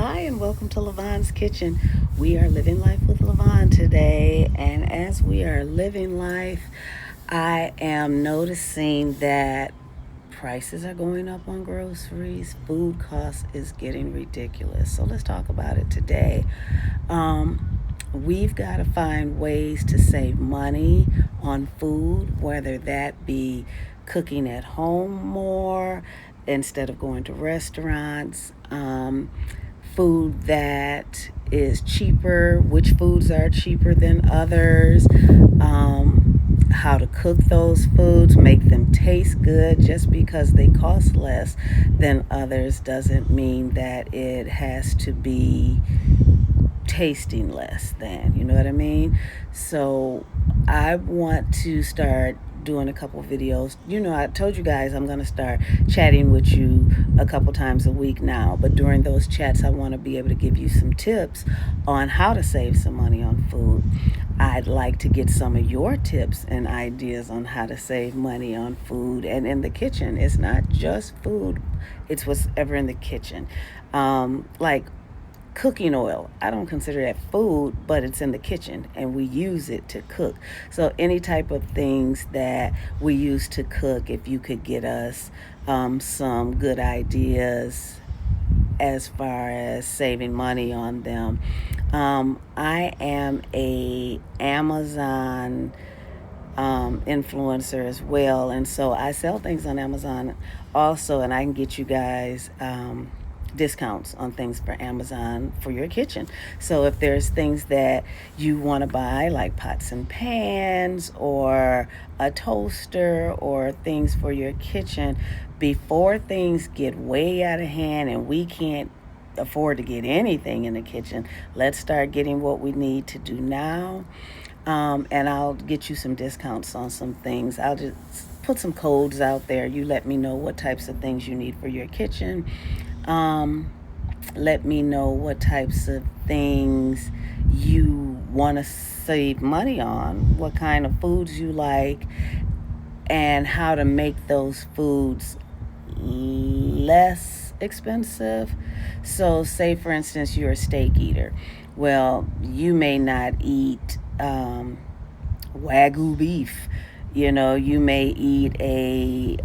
Hi, and welcome to Lavonnes Kitchen. We are living life with Lavonne today, and as we are living life, I am noticing that prices are going up on groceries. Food costs is getting ridiculous. So let's talk about it today. We've got to find ways to save money on food, whether that be cooking at home more instead of going to restaurants. Food that is cheaper, which foods are cheaper than others, how to cook those foods, make them taste good. Just because they cost less than others doesn't mean that it has to be tasting less than, you know what I mean? So I want to start doing a couple videos. I told you guys I'm going to start chatting with you a couple times a week now, but during those chats I want to be able to give you some tips on how to save some money on food. I'd like to get some of your tips and ideas on how to save money on food and in the kitchen. It's not just food, it's what's ever in the kitchen. Like cooking oil. I don't consider that food, but it's in the kitchen and we use it to cook. So any type of things that we use to cook, if you could get us some good ideas as far as saving money on them. I am a Amazon influencer as well, and so I sell things on Amazon also, and I can get you guys discounts on things for Amazon for your kitchen. So if there's things that you want to buy, like pots and pans or a toaster or things for your kitchen, before things get way out of hand and we can't afford to get anything in the kitchen, let's start getting what we need to do now. And I'll get you some discounts on some things. I'll just put some codes out there. You let me know what types of things you need for your kitchen. Let me know what types of things you want to save money on, what kind of foods you like, and how to make those foods less expensive. So say for instance you're a steak eater. Well, you may not eat Wagyu beef. You may eat a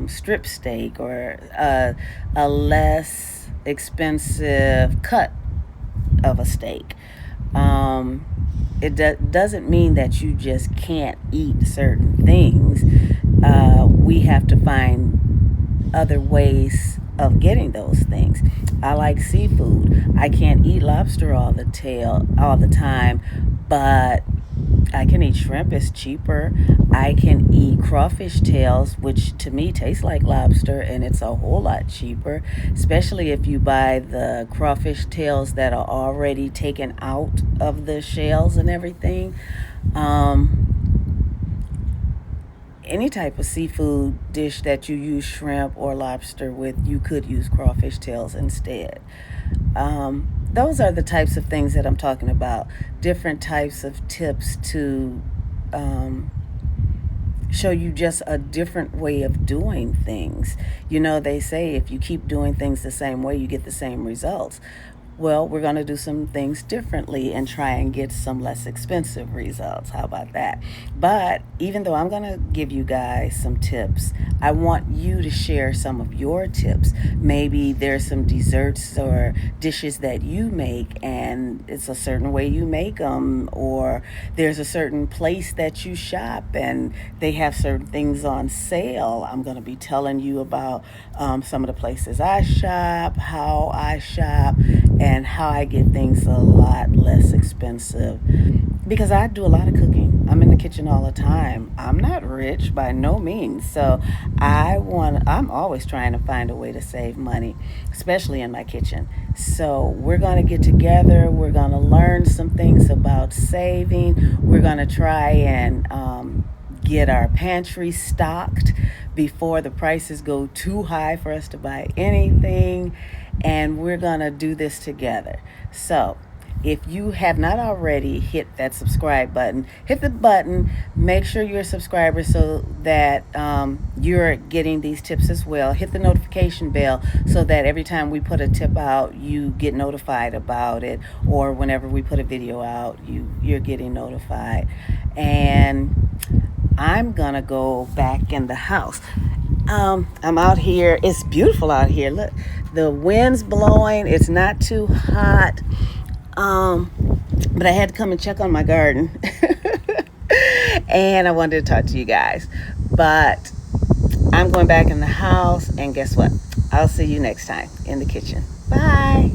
strip steak or a less expensive cut of a steak. It doesn't mean that you just can't eat certain things. We have to find other ways of getting those things. I like seafood. I can't eat lobster all the time, but I can eat shrimp. It's cheaper. I can eat crawfish tails, which to me tastes like lobster, and it's a whole lot cheaper, especially if you buy the crawfish tails that are already taken out of the shells and everything. Any type of seafood dish that you use shrimp or lobster with, you could use crawfish tails instead. Those are the types of things that I'm talking about. Different types of tips to show you just a different way of doing things. They say if you keep doing things the same way, you get the same results. Well, we're going to do some things differently and try and get some less expensive results. How about that? But even though I'm going to give you guys some tips, I want you to share some of your tips. Maybe there's some desserts or dishes that you make and it's a certain way you make them, or there's a certain place that you shop and they have certain things on sale. I'm going to be telling you about some of the places I shop, how I shop, and how I get things a lot less expensive, because I do a lot of cooking. I'm in the kitchen all the time. I'm not rich by no means, so I'm always trying to find a way to save money, especially in my kitchen. So we're going to get together. We're going to learn some things about saving. We're going to try and get our pantry stocked before the prices go too high for us to buy anything. And we're going to do this together. So If you have not already hit that subscribe button, hit the button. Make sure you're a subscriber so that you're getting these tips as well. Hit the notification bell so that every time we put a tip out, you get notified about it, or whenever we put a video out, you're getting notified. And I'm gonna go back in the house. I'm out here. It's beautiful out here. Look, the wind's blowing. It's not too hot. Um, but I had to come and check on my garden. And I wanted to talk to you guys. But I'm going back in the house, and guess what? I'll see you next time in the kitchen. Bye.